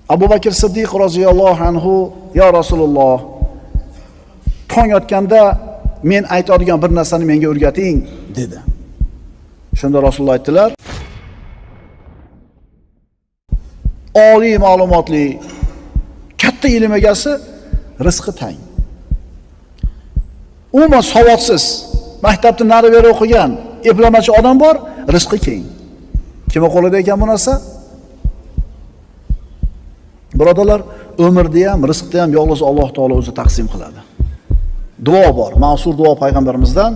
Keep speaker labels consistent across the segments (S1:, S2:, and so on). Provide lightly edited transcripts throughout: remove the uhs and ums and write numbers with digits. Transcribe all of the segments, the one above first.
S1: Abu Bakr Siddiq roziyallohu anhu, "Ya Rasululloh, tong otganda men aytadigan bir narsani menga o'rgating" dedi. Shunda Rasululloh aytdilar: "Oliy ma'lumotli, katta ilm egasi rizqi tang. Umuman savodsiz, maktabda nari-beri o'qigan, eplamachi odam bor, rizqi keng. Kim qo'lida ekan bu narsa? Birodalar, umrda ham, rizqda ham yolg'iz Alloh taolo o'zi taqsim qiladi. Duo bor, ma'sur duo payg'ambarimizdan.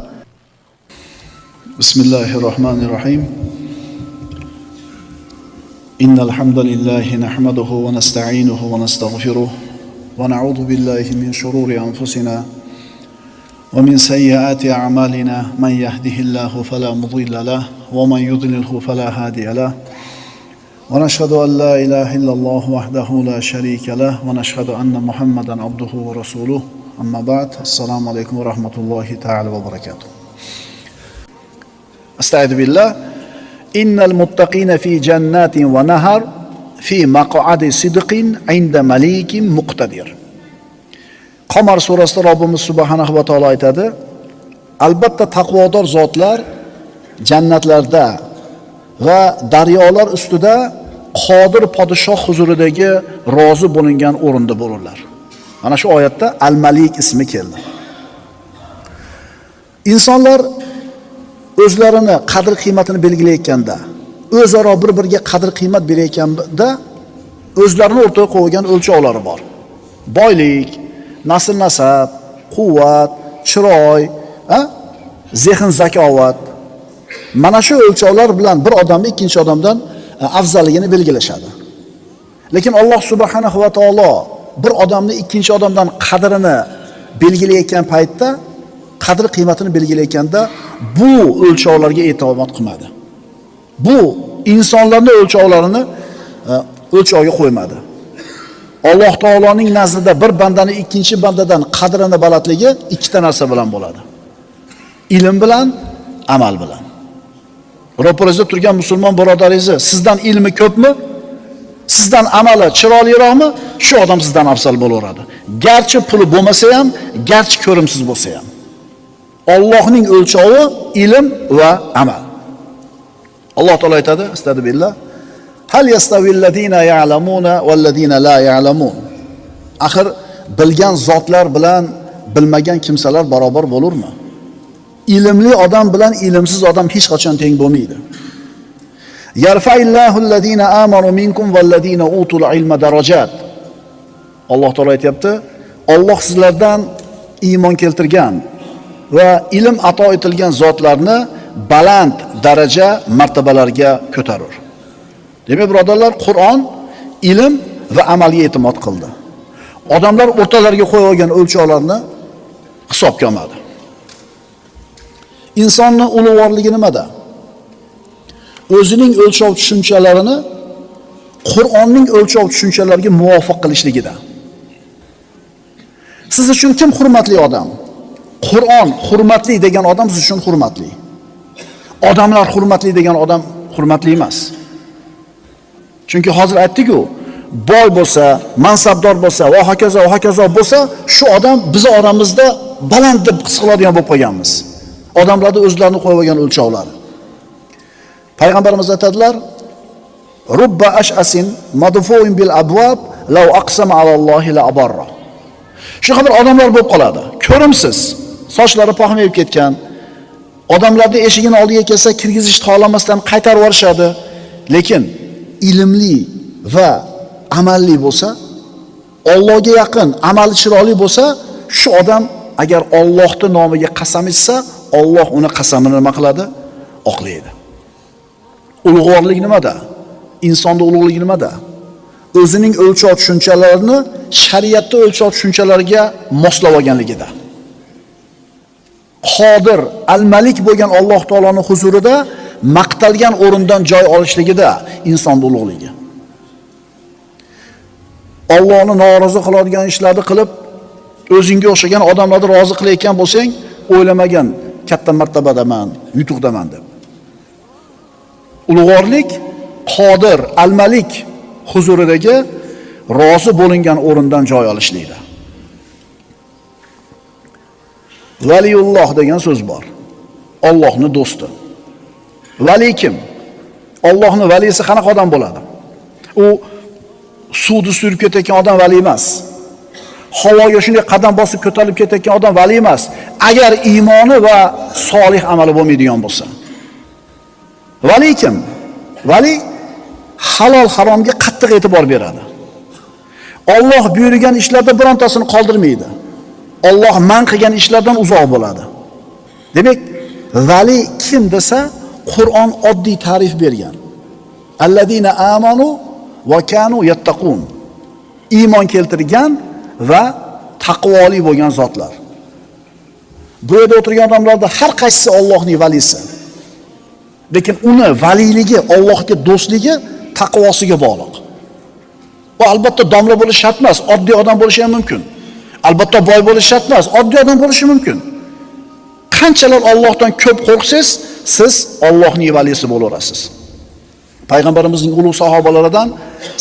S1: Bismillahirrohmanirrohim. Innal hamdalillahi nahmaduhu va nasta'inuhu va nastaghfiruh va na'udzu billahi min shururi anfusina wa min sayyiati a'malina. Man yahdihillahu fala mudilla lahu wa man yudlilhu fala hadiya lahu. Wa nashhadu an la ilaha illalloh wahdahu la sharika lahu wa nashhadu anna Muhammadan abduhu wa rasuluh. Amma ba'd. Assalomu alaykum va rahmatullohi ta'ala va barakatuh. Astagfiru billah. Innal muttaqina fi jannatin wa nahar fi maq'adi sidqin 'inda malikin muqtadir. Qamar surasida Robbimiz subhanahu va taolo aytadi: "Albatta taqvodor zotlar jannatlarda va daryolar ustida qodir podshoh huzuridagi rozi bo'lingan o'rinda bo'lurlar." Mana shu oyatda Al-Malik ismi keldi. Insonlar o'zlarini qadr qiymatini belgilayotganda, o'zaro bir-biriga qadr qiymat berayotganda o'zlarini o'rtaga qo'ygan o'lchovlari bor. Boylik, nasl nasab, quvvat, chiroy, zehn zakovat. Mana shu o'lchovlar bilan bir odamni ikkinchi odamdan afzalligini belgilashadi. Lekin Alloh subhanahu va taolo bir odamni ikkinchi odamdan qadrini belgilayotgan paytda, qadr qiymatini belgilayotganda bu o'lchovlarga e'tibor qilmadi. Bu insonlarning o'lchovlarini o'lchovga qo'ymadi. Alloh taoloning nazdida bir bandani ikkinchi bandadan qadrini balandligi ikkita narsa bilan bo'ladi. Ilm bilan, amal bilan. Ro'paringizda turgan musulmon birodaringizni sizdan ilmi ko'pmi? Sizdan amali chiroyliroqmi? Shu odam sizdan afzal bo'laveradi. Garchi puli bo'lmasa ham, garchi ko'rimsiz bo'lsa ham. Allohning o'lchovi ilm va amal. Alloh taolo aytadi, astagfirullah: "Hal yastavillazina ya'lamuna vallazina la ya'lamun." Axir bilgan zotlar bilan bilmagan kimsalar barobar bo'lurmi? Ilmli odam bilan ilmsiz odam hech qachon teng bo'lmaydi. Yarfa'illahu allazina amanu minkum vallazina utul ilma darajat. Alloh taolo aytayapti, Alloh sizlardan iymon keltirgan va ilm ato etilgan zotlarni baland daraja martabalarga ko'tarur. Demak, birodarlar, Qur'on ilm va amalga e'timod qildi. Odamlar o'rtalariga qo'yib olgan o'lchovlarni hisobga olmadi. Insonning ulug'vorligi nimada? O'zining o'lchov tushunchalarini Qur'onning o'lchov tushunchalariga muvofiq qilishligida. Siz uchun kim hurmatli odam? Qur'on hurmatli degan odam siz uchun hurmatli. Odamlar hurmatli degan odam hurmatli emas. Chunki hozir aytdik-ku, boy bo'lsa, mansabdor bo'lsa va hokazo bo'lsa, shu odam biz oramizda baland deb his qiladigan bo'lib qolganmiz. Odamlarda o'zlarini qo'yib olgan o'lchovlari. Payg'ambarimiz aytadilar: "Rubba ash'asin madfu'in bil abwab law aqsama alallohi la abarra." Shu xabar odamlar bo'lib qoladi. Ko'rimsiz, sochlari poxmayib ketgan. Odamlarning eshigini oldiga kelsa kirgizishni xohlamasdan qaytarib yuborishadi. Lekin ilmli va amalli bo'lsa, Allohga yaqin, amali chiroyli bo'lsa, shu odam agar Allohning nomiga qasam ichsa, Alloh uni qasamini nima qiladi? Oqlaydi. Ulug'vorlik nimada? Insonning ulug'ligi nimada? O'zining o'lchov tushunchalarini shariatda o'lchov tushunchalariga moslab olganligida. Qodir, al-Malik bo'lgan Alloh taoloning huzurida maqtalgan o'rindan joy olishligida insonning ulug'ligi. Allohni norozi qiladigan ishlarni qilib, o'zingga o'xshagan odamlarni rozi qilayotgan bo'lsang, o'ylamagan katta martabadaman, yutuqdaman deb. Ulug'vorlik Qodir, al-Malik huzuridagi rozi bo'lingan o'rindan joy olishlikda. Valiyulloh degan so'z bor. Allohning do'sti. Vali kim? Allohning valisi qanaqa odam bo'ladi? U suvni surib ketayotgan odam vali emas. Havoga shunday qadam bosib ko'tarilib ketayotgan odam vali emas. Agar iymoni va solih amali bo'lmaydigan bo'lsa. Vali kim? Vali halol haromga qattiq e'tibor beradi. Alloh buyurgan ishlarda birontasini qoldirmaydi. Alloh man qilgan ishlardan uzoq bo'ladi. Demak, vali kim desa, Qur'on oddiy ta'rif bergan. Alladina amanu va kanu yattaqun. Iymon keltirgan va taqvoli bo'lgan zotlar. Bu yerda o'tirgan odamlarda har qaysisi Allohning valisi. Lekin uni valiligi, Allohga do'stligi taqvosiga bog'liq. Va albatta domla bo'lish shart emas, oddiy odam bo'lishi ham mumkin. Albatta boy bo'lish shart emas, oddiy odam bo'lishi mumkin. Qanchalar Allohdan ko'p qo'rqsangiz, siz Allohning valisi bo'laverasiz. Payg'ambarimizning ulug' sahobalaridan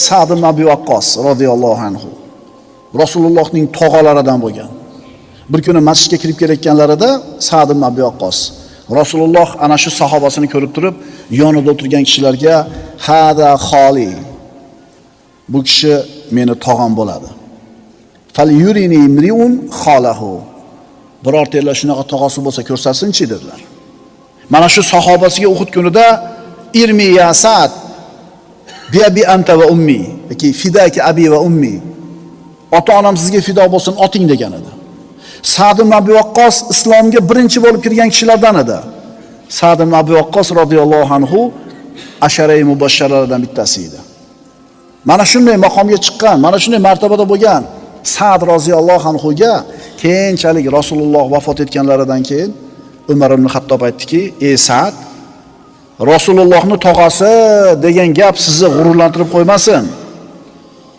S1: Sa'd ibn Abi Waqqos radhiyallohu anhu Rasulullohning tog'alaridan bo'lgan. Bir kuni masjidga kirib kelayotganlarida Sa'd ibn Abi Waqqos Rasululloh ana shu sahobasini ko'rib turib, yonida o'tirgan kishilarga hada xoli. Bu kishi meni tog'am bo'ladi. Fal yurini imriun xolahu. Birortalar shunaqa tog'asi bo'lsa ko'rsatsin-chi dedilar. Mana shu sahobasiga Uhud kunida irmi ya Sa'd bi abi anta va ummi yoki fidaki abi va ummi. Ota-onam sizga fido bo'lsin, oting degan edi. Sa'd ibn Abi Waqqos islomga birinchi bo'lib kirgan kishilardan edi. Sa'd ibn Abi Waqqos radhiyallohu anhu ashara-i mubashsharalardan bittasi edi. Mana shunday maqomga chiqqan, mana shunday martabada bo'lgan Sa'd roziyallohu anhuga keyinchalik Rasululloh vafot etganlaridan keyin Umar ibn Xattob aytdiki: "Ey Sa'd, Rasulullohning tog'asi degan gap sizni g'ururlantirib qo'ymasin.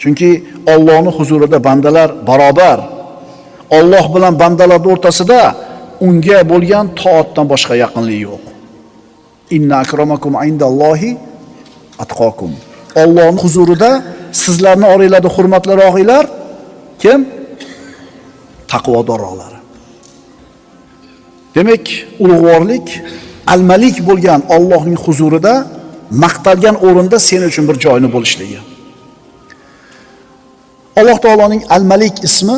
S1: Chunki Allohning huzurida bandalar barobar. Alloh bilan bandalar o'rtasida unga bo'lgan toatdan boshqa yaqinlik yo'q. Inna akramakum indallohi atqakum." Allohning huzurida sizlarning oranglarda hurmatliroqlar kim? Taqvodorlar. Demak, ulug'vorlik al-Malik bo'lgan Allohning huzurida maqtalgan o'rinda sen uchun bir joyni bo'lishligi. Alloh taoloning al-Malik ismi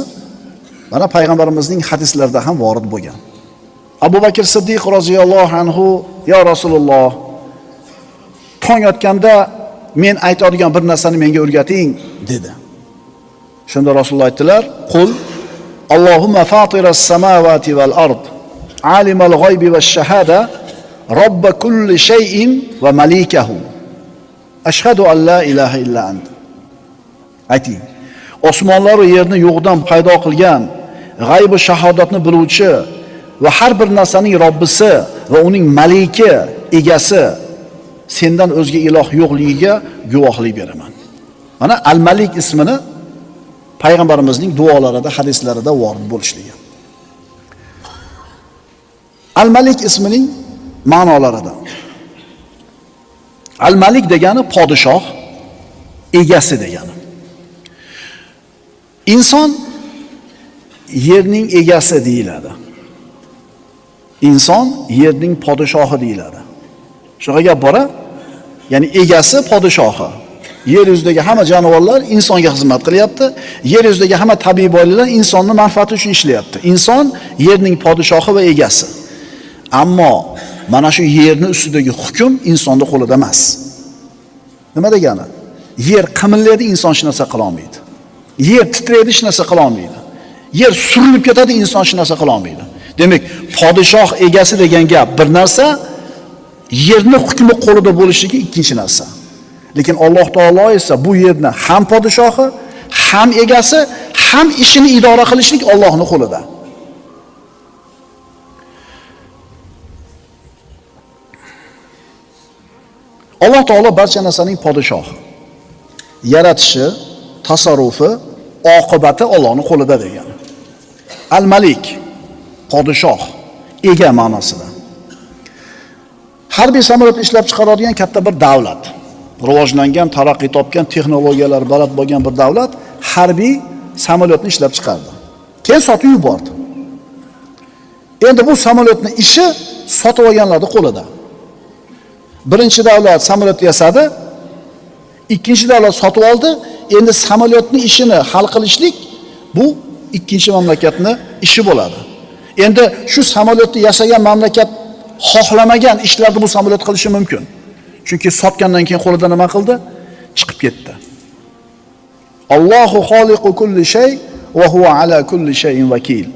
S1: mana payg'ambarimizning hadislarida ham vorid bo'lgan. Abu Bakr Siddiq roziyallohu anhu: "Ya Rasululloh, tong otganda men aytadigan bir narsani menga o'rgating" dedi. Shunda Rasululloh aytdilar: "Qul Allohumma fatiras samawati val ard, alimal g'oybi vash shahada, robb kulli shay'in va malikahu. Ashhadu an la ilaha illa anta." Ayting: osmonlar va yerni yo'qdan paydo qilgan, g'ayb va shahodatni biluvchi va har bir narsaning Robbisi va uning maliki, egasi, sendan o'zga iloh yo'qligiga guvohlik beraman. Mana al-Malik ismini payg'ambarimizning duolarida, hadislarida vorid bo'lishligi. Al-Malik ismining ma'nolaridan. Al-Malik degani podshoh, egasi degani. Inson yerning egasi deyiladi. Inson yerning podshohi deyiladi. Shunaqa gap bor-a? Ya'ni egasi podshohi. Yer yuzidagi hamma jonivorlar insonga xizmat qilyapti. Yer yuzidagi hamma tabiiy boyliklar insonning manfaati uchun ishlayapti. Inson yerning podshohi va egasi. Ammo mana shu yerning ustidagi hukm insonning qo'lida emas. Nima degani? Yer qimillaydi, inson hech narsa qila olmaydi. Yer titraydi, hech narsa qila olmaydi. Yer surilib ketadi, inson hech narsa qila olmaydi. Demak, podshoh egasi degan gap bir narsa, yerni hukmi qo'lida bo'lishligi ikkinchi narsa. Lekin Alloh taolo esa bu yerni ham podshohi, ham egasi, ham ishini idora qilishlik Allohning qo'lida. Alloh taolo barcha narsaning podshohi. Yaratishi, tasarrufi, oqibati Allohning qo'lida degan. Al-Malik podshoh, ega ma'nosida. Harbiy samolyot ishlab chiqaradigan katta bir davlat. rivojlangan, taraqqiy topgan, texnologiyalar baland bo'lgan bir davlat harbiy samolyotni ishlab chiqardi. Keyin sotib yubordi. Endi bu samolyotning ishi sotib olganlarning qo'lida. Birinchi davlat samolyot yasadi, ikkinchi davlat sotib oldi. Endi samolyotning ishini hal qilishlik bu ikkinchi mamlakatning ishi bo'ladi. Endi shu samolyotni yasagan mamlakat xohlamagan ishlarni bu samolyot qilishi mumkin. Chunki sotgandan keyin qo'lida nima qildi? Chiqib ketdi. Allohu xoliqu kulli shay va huwa ala kulli shayin vakil.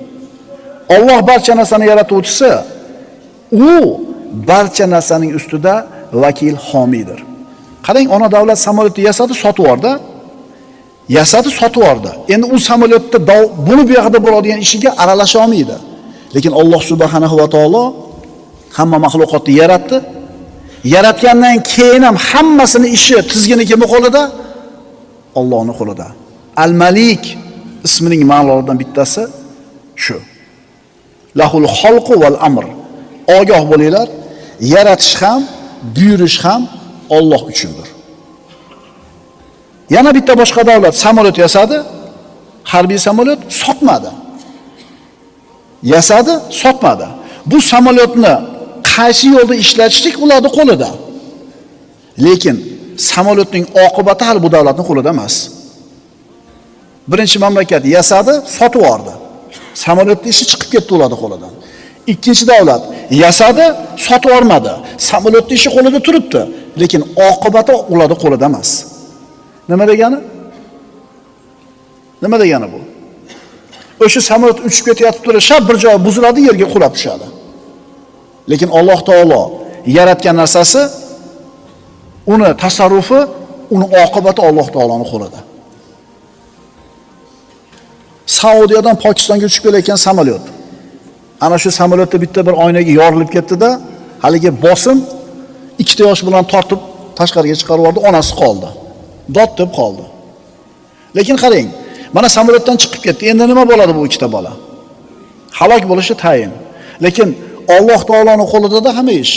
S1: Alloh barcha narsani yaratuvchisi, u barcha narsaning ustida vakil homiydir. Qarang, ona davlat samolyotni yasadi, sotib yubordi. Yasadi, sotib yubordi. Endi u samolyotda buni bu yoqda bo'ladigan ishiga aralasha olmaydi. Lekin Alloh subhanahu va taolo hamma maxluqotni yaratdi. Yaratgandan keyin ham hammasini ishi tizgini kimning qo'lida? Allohning qo'lida. Al-Malik ismining ma'nolaridan bittasi shu. Lahul xalqu val amr. Ogoh bo'linglar, yaratish ham, buyurish ham Alloh uchundir. Yana bitta boshqa davlat samolyot yasadi, harbiy samolyot sotmadi. Yasadi, sotmadi. Bu samolyotni qaysi yo'lda ishlatishlik ularning qo'lida. Lekin samolyotning oqibati hali bu davlatning qo'lida emas. Birinchi mamlakat yasadi, sotib yubordi. Samolyotning ishi chiqib ketdi ularning qo'lidan. Ikkinchi davlat yasadi, sotib yubormadi. Samolyotning ishi qo'lida turibdi, lekin oqibati ularning qo'lida emas. Nima degani? Nima degani bu? O'sha samolyot uchib ketayotib turib, shab bir joy buziladi, yerga qulab tushadi. Lekin Alloh taolo yaratgan narsasi, uni tasarrufi, uni oqibati Alloh taoloning qo'lida. Saudiyadan Pokistonga uchib kelayotgan samolyot. Ana shu samolyotda bitta bir oynaga yorilib ketdi-da, haligi bosim ikkita yosh bilan tortib tashqariga chiqarib yubordi, onasi qoldi. Dod deb qoldi. Lekin qarang, mana samolyotdan chiqib ketdi. Endi nima bo'ladi bu ikkita bola? Halok bo'lishi tayin. Lekin Alloh taoloning qo'lida hamma ish.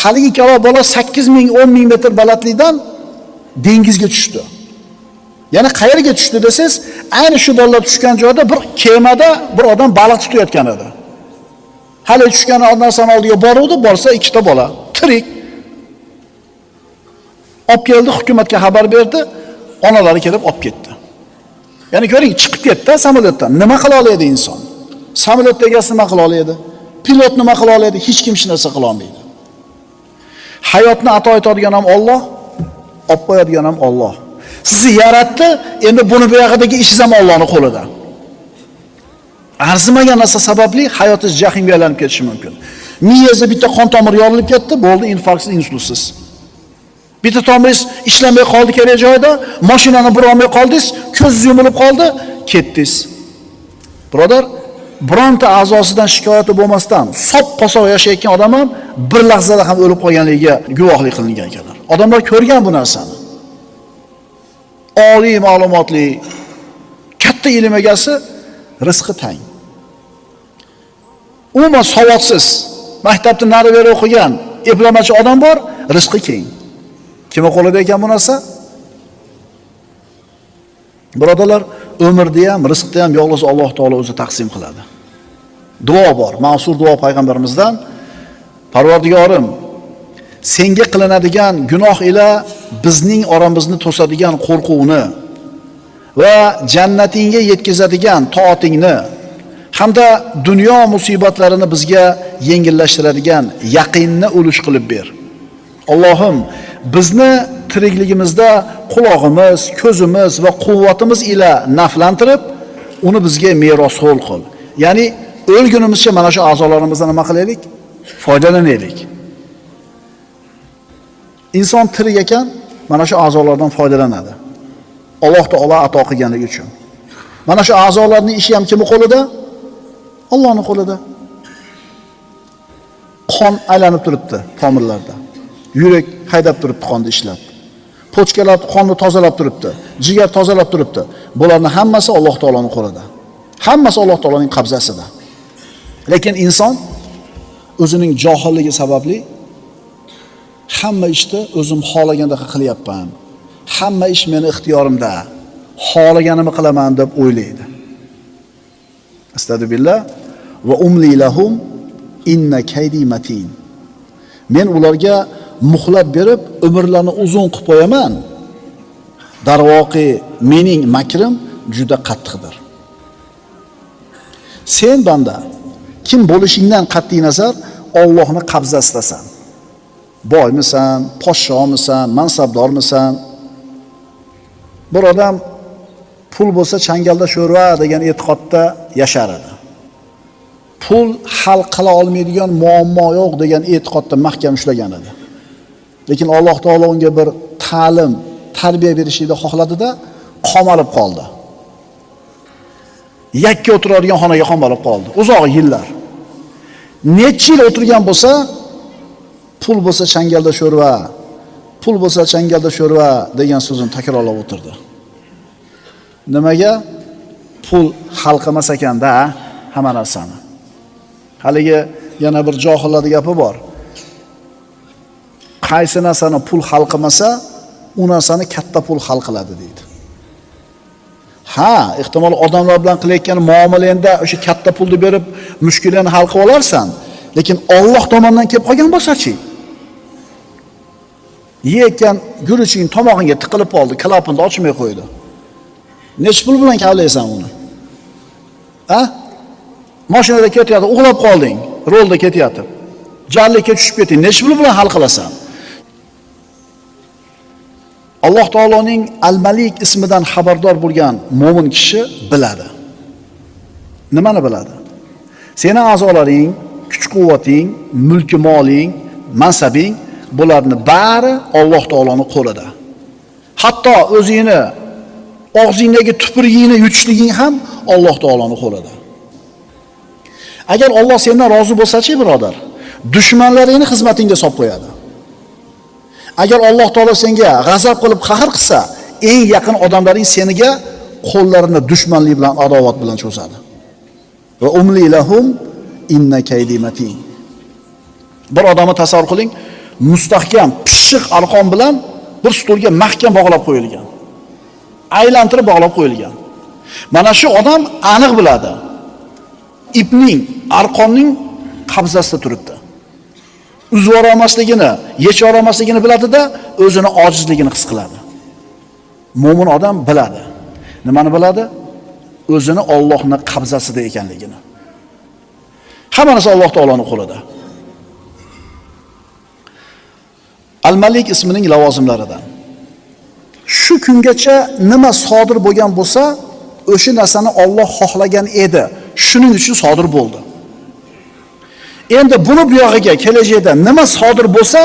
S1: Haligi ikkala bola 8000, 10000 metr balandlikdan dengizga tushdi. Yana qayerga tushdi desangiz, ayni shu bolalar tushgan joyda bir kemada bir odam baliq tutayotgan edi. Hali tushgan narsani oldiga boruvdi, borsa ikkita bola tirik. Olib keldi, hukumatga xabar berdi, onalari kelib olib ketdi. Ya'ni ko'ring, chiqib ketdi samolyotdan. Nima qila oladi inson? Samolyot egasi nima qila oladi? Pilot nima qila oladi? Hech kim hech narsa qila olmaydi. Hayotni ato etadigan ham Alloh, olib qo'yadigan ham Alloh. Sizni yaratdi, endi buni bu yoqdagi ishingiz ham Allohning qo'lida. Arzimagan narsa sababli hayotingiz jahimga aylanib ketishi mumkin. Miyangizda bitta qon tomiri yorilib ketdi, bo'ldi, infarksiz, insulsiz. Bitta tomiringiz ishlamay qoldi kerak joyda, mashinani bura olmay qoldingiz, ko'zingiz yumilib qoldi, ketdingiz. Birodar, bironta a'zosidan shikoyati bo'lmasdan sop-posoq yashayotgan odam ham bir lahzada ham o'lib qolganligiga guvohlik qilingan ekanlar. Odamlar ko'rgan bu narsani. Oliy ma'lumotli, katta ilm egasi, rizqi tang. Umuman savodsiz, maktabda nari beri o'qigan, eplamachi odam bor, rizqi keng. Kimga qo'lida ekan bu narsa? Birodalar, umrda ham, rizqda ham yolg'iz Alloh taolo o'zi taqsim qiladi. Duo bor, ma'sur duo payg'ambarimizdan: Parvardigorim, senga qilinadigan gunoh ila bizning oramizni to'sadigan qo'rquvni va jannatingga yetkazadigan toatingni hamda dunyo musibatlarini bizga yengillashtiradigan yaqinni ulush qilib ber. Allohim, bizni tirikligimizda quloqimiz, ko'zimiz va quvvatimiz ila naflantirib, uni bizga merosxo'l qil. Ya'ni o'lgunimizcha mana shu a'zolarimizdan nima qilaylik? Foydalanaylik. Inson tirik ekan, mana shu a'zolardan foydalanadi. Alloh taolo ato qilganligi uchun. Mana shu a'zolarning ishi ham kimning qo'lida? Allohning qo'lida. Qon aylanib turibdi tomirlarda. Yurak haydab turibdi qonni ishlab. Pochkalar qonni tozalab turibdi. Jigar tozalab turibdi. Bularning hammasi Alloh taoloning qo'lida. Hammasi Alloh taoloning qabzasida. Lekin inson o'zining johilligi sababli Hamma ishni o'zim xohlaganda qilyapman. Hamma ish meni ixtiyorimda. Xohlaganimni qilaman deb o'ylaydi. Astagfirullah va umli lahum inna kaydi matin. Men ularga muhlat berib, umrlarini uzun qilib qo'yaman. Darvoqi mening makrim juda qattiqdir. Sen banda kim bo'lishingdan qat'iy nazar Allohning qabzasidasan. Boymisan, podshomisan, mansabdormisan? Bir odam pul bo'lsa changalda sho'rva degan e'tiqodda yashar edi. Pul hal qila olmaydigan muammo yo'q degan e'tiqodda mahkam ushlagan edi. Lekin Alloh taolo unga bir ta'lim, tarbiya berishni xohladi-da, qamalib qoldi. Yakka o'tiradigan xonaga qamalib qoldi. Uzoq yillar. Necha yil o'tirgan bo'lsa, pul bo'lsa changalda sho'rva, pul bo'lsa changalda sho'rva degan so'zini takrorlab o'tirdi. Nimaga? Pul hal qilmas ekanda hamma narsani. Haligi yana bir johillarning gapi bor. Qaysi narsani pul hal qilmasa, u narsani katta pul hal qiladi deydi. Ha, ehtimol odamlar bilan qilayotgan muomalangda o'sha katta pulni berib mushkulani hal qilib olarsan, lekin Alloh tomonidan kelib qolgan bo'lsa-chi? Yeyotgan guruching tomog'ingga tiqilib qoldi, klapinni ochmay qo'ydi. Nech pul bilan kavlaysan uni? Ha? Mashinada ketyapti, uxlab qolding, rolda ketyapti. Jarlikka tushib ketding, nech pul bilan hal qilasan? Alloh taoloning Al-Malik ismidan xabardor bo'lgan mo'min kishi biladi. Nimani biladi? Seni a'zolaring, kuch-quvvating, mulki moling, mansabing bularni bari Alloh taoloning qo'lida. Hatto o'zingni og'zingdagi tuprigingni yutishliging ham Alloh taoloning qo'lida. Agar Alloh sendan rozi bo'lsa-chi, birodar, dushmanlaringni xizmatingga solib qo'yadi. Agar Alloh taolo senga g'azab qilib qahr qilsa, eng yaqin odamlaring seniga qo'llarini dushmanlik bilan, adovat bilan cho'zadi. Va umli lahum inna kaydi matin. Bir odamni tasavvur qiling, mustahkam, pishiq arqon bilan bir stolga mahkam bog'lab qo'yilgan. Aylantirib bog'lab qo'yilgan. Mana shu odam aniq biladi. Ipning, arqonning qabzasida turibdi. Uzib olmasligini, yechib olmasligini biladi-da, o'zini ojizligini his qiladi. Mo'min odam biladi. Nimani biladi? O'zini Allohning qabzasida ekanligini. Hamma narsa Alloh taoloning qo'lida. Al-Malik ismining lavozimlaridan. Shu kungacha nima sodir bo'lgan bo'lsa, o'sha narsani Alloh xohlagan edi. Shuning uchun sodir bo'ldi. Endi buni bu yog'iga kelajakda nima sodir bo'lsa,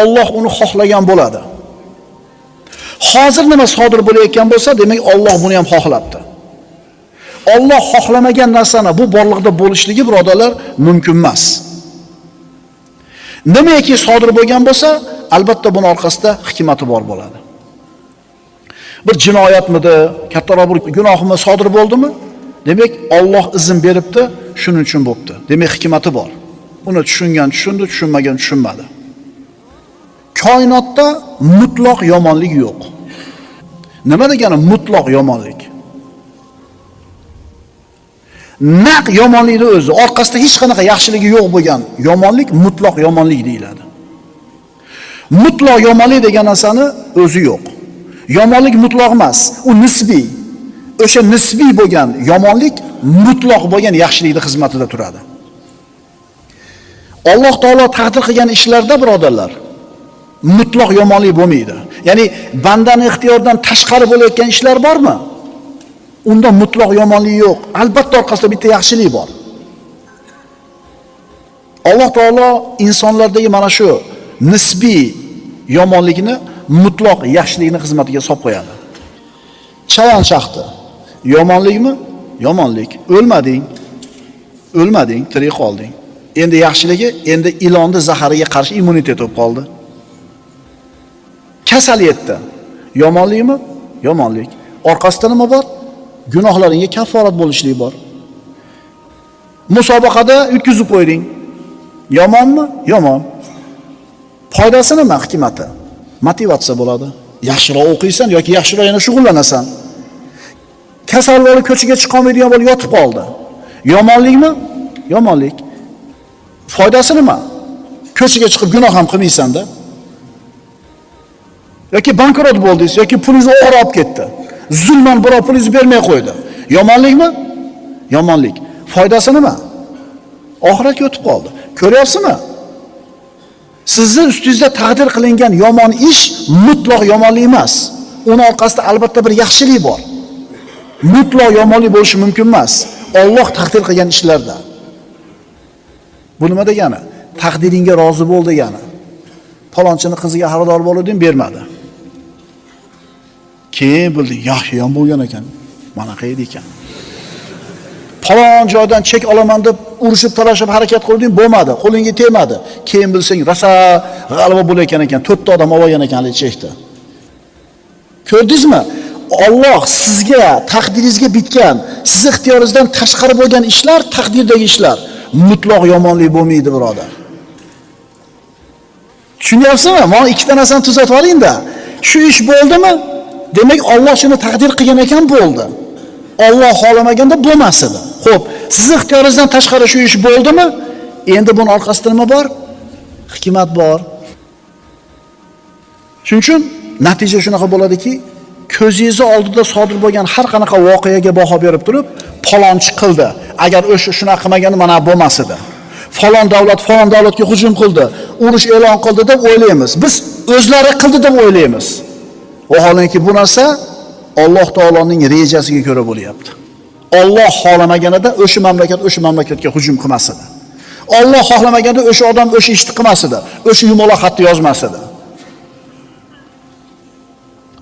S1: Alloh uni xohlagan bo'ladi. Hozir nima sodir bo'layotgan bo'lsa, demak Alloh buni ham xohlabdi. Alloh xohlamagan narsani bu borliqda bo'lishligi, birodarlar, mumkin emas. Nimaki sodir bo'lgan bo'lsa, albatta buni orqasida hikmati bor bo'ladi. Bir jinoyatmidi, kattaroq bir gunohmi sodir bo'ldimi? Demak, Alloh izn beribdi, shuning uchun bo'pti. Demak, hikmati bor. Uni tushungan tushundi, tushunmagan tushunmadi. Koinotda mutlaq yomonlik yo'q. Nima degani mutlaq yomonlik? Naq yomonlikni o'zi, orqasida hech qanaqa yaxshiligi yo'q bo'lgan yomonlik mutlaq yomonlik deyiladi. Mutlaq yomonlik degan narsani o'zi yo'q. Yomonlik mutlaq emas, u nisbiy. O'sha nisbiy bo'lgan yomonlik mutlaq bo'lgan yaxshilikning xizmatida turadi. Alloh taolo taqdir qilgan ishlarda, birodarlar, mutlaq yomonlik bo'lmaydi. Ya'ni bandaning ixtiyoridan tashqari bo'layotgan ishlar bormi? Unda mutlaq yomonlik yo'q. Albatta orqasida bitta yaxshilik bor. Alloh taolo insonlardagi mana shu nisbiy yomonlikni mutlaq yaxshilikning xizmatiga solib qo'yadi. Chayon chaqdi. Yomonlikmi? Yomonlik. O'lmading, tirik qolding. Endi yaxshiligi, endi ilonni zahariga qarshi immunitet bo'lib qoldi. Kasal yetdi. Yomonlikmi? Yomonlik. Orqasida nima bor? Gunohlaringga kafforat bo'lishlik bor. Musobaqada yutkizib qo'yding. Yomonmi? Yomon. Foydasi nima hikmati? Motivatsiya bo'ladi. Yaxshiroq o'qiysan yoki yaxshiroq yana shug'ullanasan. Kasal bo'lib ko'chaga chiqa olmaydigan bo'lib yotib qoldi. Yomonlikmi? Yomonlik. Foydasi nima? Ko'chaga chiqib gunoh ham qilmaysan-da. Yoki bankrot bo'ldingiz, yoki pulingizni o'g'ri olib ketdi. Zulman birov pulingizni bermay qo'ydi. Yomonlikmi? Yomonlik. Foydasi nima? Oxiratga o'tib qoldi. Ko'ryapsizmi? Sizning ustingizda taqdir qilingan yomon ish mutlaq yomonlik emas. Uning orqasida albatta bir yaxshilik bor. Mutlaq yomonlik bo'lishi mumkin emas. Alloh taqdir qilgan ishlarda. Bu nima degani? Taqdiringga rozi bo'l degani. Falonchini qiziga xaridor bo'ldim, bermadi. Keyin bildi, yaxshi ham bo'lgan ekan. Mana qaydi ekan. Falon joydan chek olaman deb urishib talashib harakat qildim, bo'lmadi. Qo'lingga tegmadi. Keyin bilsang, rosa g'alaba bo'layotgan ekan. 4 ta odam olgan ekan chekdi. Ko'rdingizmi? Alloh sizga, taqdiringizga bitgan, siz ixtiyoringizdan tashqari bo'lgan ishlar, taqdirdagi ishlar mutlaq yomonlik bo'lmaydi, birodar. Tushunyapsizmi? Mana ikkita narsani tuzatib oling-da. Shu ish bo'ldimi? Demak, Alloh shuni taqdir qilgan ekan, bo'ldi. Alloh xolamaganda bo'lmas edi. Xo'p, siz ixtiyoringizdan tashqari shu ish bo'ldimi? Endi buning orqasida nima bor? Hikmat bor. Shuning uchun natija shunaqa bo'ladiki, ko'zingiz oldida sodir bo'lgan har qanaqa voqeaga baho berib turib, falonchi qildi. Agar o'sha shunaqa qilmaganda mana bo'lmas edi. Falon davlatga hujum qildi, urush e'lon qildi deb o'ylaymiz. Biz o'zlari qildi deb o'ylaymiz. Vaholanki bu narsa Alloh taoloning rejasiga ko'ra bo'lyapti. Alloh xolamaganida o'sha mamlakatga hujum qilmas edi. Alloh xohlamaganda o'sha odam o'sha ishni qilmas edi. O'sha yumaloq xatni yozmas edi.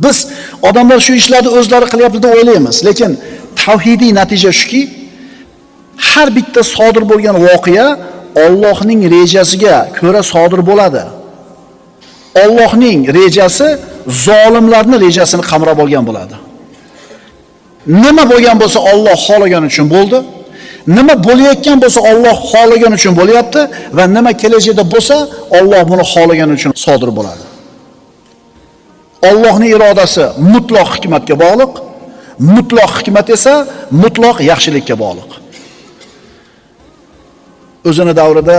S1: Biz odamlar shu ishlarni o'zlari qilyapti deb o'ylaymiz, lekin tavhidiy natija shuki, har bitta sodir bo'lgan voqea Allohning rejasiga ko'ra sodir bo'ladi. Allohning rejasi zolimlarning rejasini qamrab olgan bo'ladi. Nima bo'lgan bo'lsa Alloh xohlagan uchun bo'ldi. Nima bo'layotgan bo'lsa Alloh xohlagan uchun bo'lyapti va nima kelajakda bo'lsa Alloh buni xohlagan uchun sodir bo'ladi. Allohning irodasi mutlaq hikmatga bog'liq, mutlaq hikmat esa mutlaq yaxshilikka bog'liq. O'zini davrida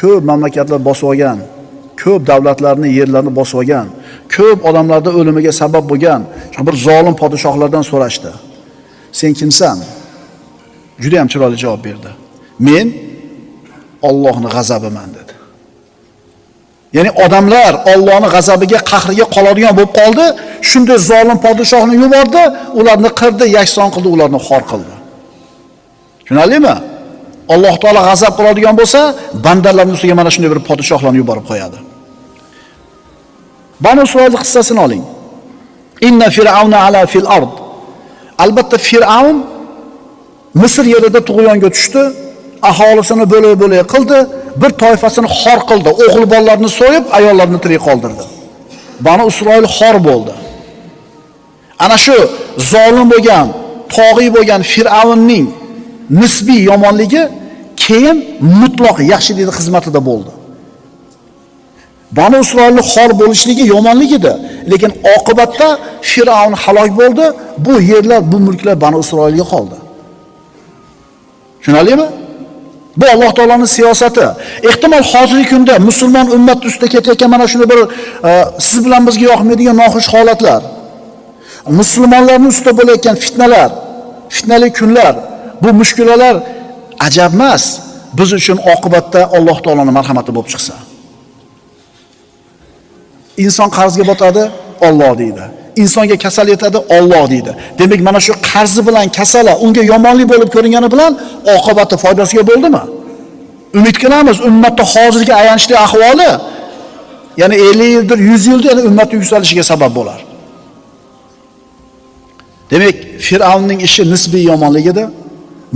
S1: ko'p mamlakatlar bosib olgan, ko'p davlatlarni, yerlarni bosib olgan, ko'p odamlarning o'limiga sabab bo'lgan bir zolim podshohlardan so'rashdi. Sen kimsan? Juda ham chiroyli javob berdi. Men Allohning g'azabiman dedi. Ya'ni odamlar Allohning g'azabiga, qahriga qoladigan bo'lib qoldi. Shunday zolim podshohni yubordi, ularni qirdi, yakson qildi, ularni xor qildi. Tushunarlimi? Alloh taolo g'azab qiladigan bo'lsa, bandalarning ustiga mana shunday bir podshohlarni yuborib qo'yadi. Banu Isroil qissasini oling. Inna fir'auna ala fil ard. Albatta Fir'avn Misr yerida tug'yonga tushdi, aholisini bo'lak-bo'lak qildi, bir toifasini xor qildi, o'g'il bolalarni so'yib, ayollarni tirik qoldirdi. Banu Isroil xor bo'ldi. Ana shu zolim bo'lgan, tog'iy bo'lgan Fir'avnning nisbiy yomonligi keyin mutlaq yaxshilikning xizmatida bo'ldi. Banu Isroilning xor bo'lishligi yomonlik edi, lekin oqibatda Fir'avn halok bo'ldi. Bu yerlar, bu mulklar Banu Isroilga qoldi. Tushunarlimi? Bu Alloh taolaning siyosati. Ehtimol hozirgi kunda musulmon ummat ustida ketayotgan mana shunday bir siz bilan bizga yoqmaydigan noxush holatlar, musulmonlarning ustida bo'layotgan fitnalar, fitnali kunlar, bu mushkulalar ajab emas. Biz uchun oqibatda Alloh taolaning marhamati bo'lib chiqsa. İnson qarzga botadi, Alloh deydi. İnsonga kasal yetadi, Alloh deydi. Demak, mana shu qarzi bilan kasala unga yomonlik bo'lib ko'ringani bilan oqibati foydasiga bo'ldimi? Umid qilamiz, ummatda hozirgi ayanchli ahvoli, ya'ni 50 yildir, 100 yildir yana ummatning yuksalishiga sabab bo'lar. Demak, Fir'avnning ishi nisbiy yomonlik edi,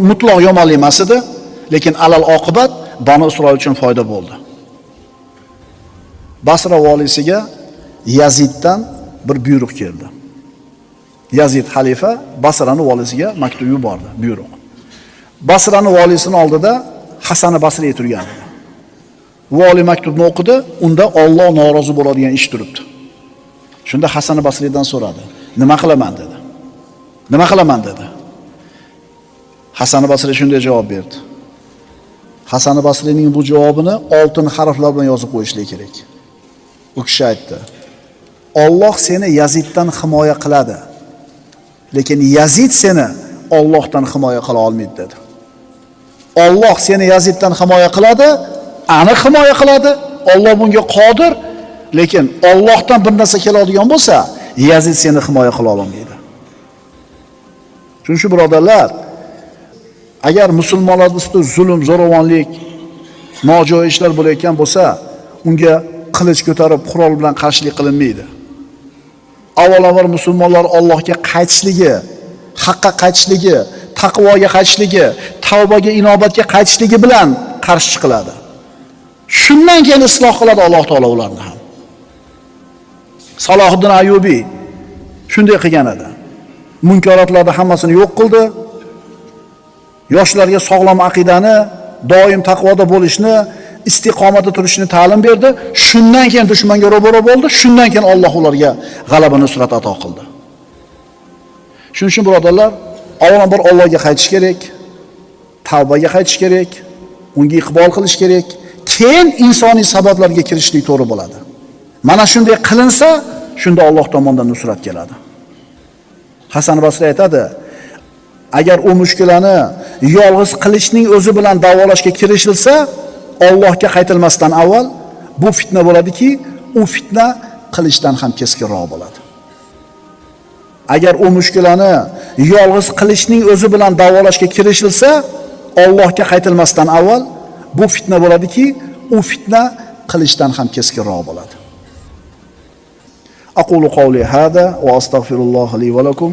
S1: mutlaq yomonlik emas edi, lekin alal oqibat Banu Isroil uchun foyda bo'ldi. Basra valisiga Yaziddan bir buyruq keldi. Yazid xalifa Basraning valisiga maktub yubordi, buyruq. Basraning valisining oldida Hasan Basriy turgan edi. Vali maktubni o'qidi, unda Alloh norozi bo'ladigan ish turibdi. Shunda Hasan Basriydan so'radi. Nima qilaman dedi. Nima qilaman dedi. Hasan Basriy shunday javob berdi. Hasan Basriyning bu javobini oltin harflar bilan yozib qo'yishlik kerak. U kishi aytdi: Alloh seni Yaziddan himoya qiladi, lekin Yazid seni Allohdan himoya qila olmaydi dedi. Alloh seni Yaziddan himoya qiladi, aniq himoya qiladi. Alloh bunga qodir, lekin Allohdan bir narsa keladigan bo'lsa, Yazid seni himoya qila olmaydi. Shuning uchun birodarlar, agar musulmonlar ustida zulm, zo'ravonlik, nojo'ya ishlar bo'layotgan bo'lsa, unga qilich ko'tarib qurol bilan qarshilik qilinmaydi. Avvalambor musulmonlar Allohga qaytishligi, haqqa qaytishligi, taqvoga qaytishligi, tavbaga, inobatga qaytishligi bilan qarshi chiqiladi. Shundan keyin isloh qiladi Alloh taolo ularni ham. Salohiddin Ayyubiy shunday qilgan edi. Munkarotlarni hammasini yo'q qildi. Yoshlarga sog'lom aqidani, doim taqvoda bo'lishni, istiqomatda turishni ta'lim berdi. Shundan keyin dushmanga ro'baro bo'ldi. Shundan keyin Alloh ularga g'alaba, nusrat ato qildi. Shuning uchun birodarlar, avvalambor Allohga qaytish kerak, tavbaga qaytish kerak, unga iqbol qilish kerak, keyin insoniy sabablarga kirishlik to'g'ri bo'ladi. Mana shunday qilinsa, shunda Alloh tomonidan nusrat keladi. Hasan Basriy aytadi: agar u mushkulani yolg'iz qilishning o'zi bilan davolashga kirishilsa, Allohga qaytilmasdan avval bu fitna bo'ladiki, u fitna qilishdan ham keskinroq bo'ladi. Agar u mushkulani yolg'iz qilishning o'zi bilan davolashga kirishilsa, Allohga qaytilmasdan avval bu fitna bo'ladiki, u fitna qilishdan ham keskinroq bo'ladi. Aqulu qawli hada va astaghfirulloh li va lakum.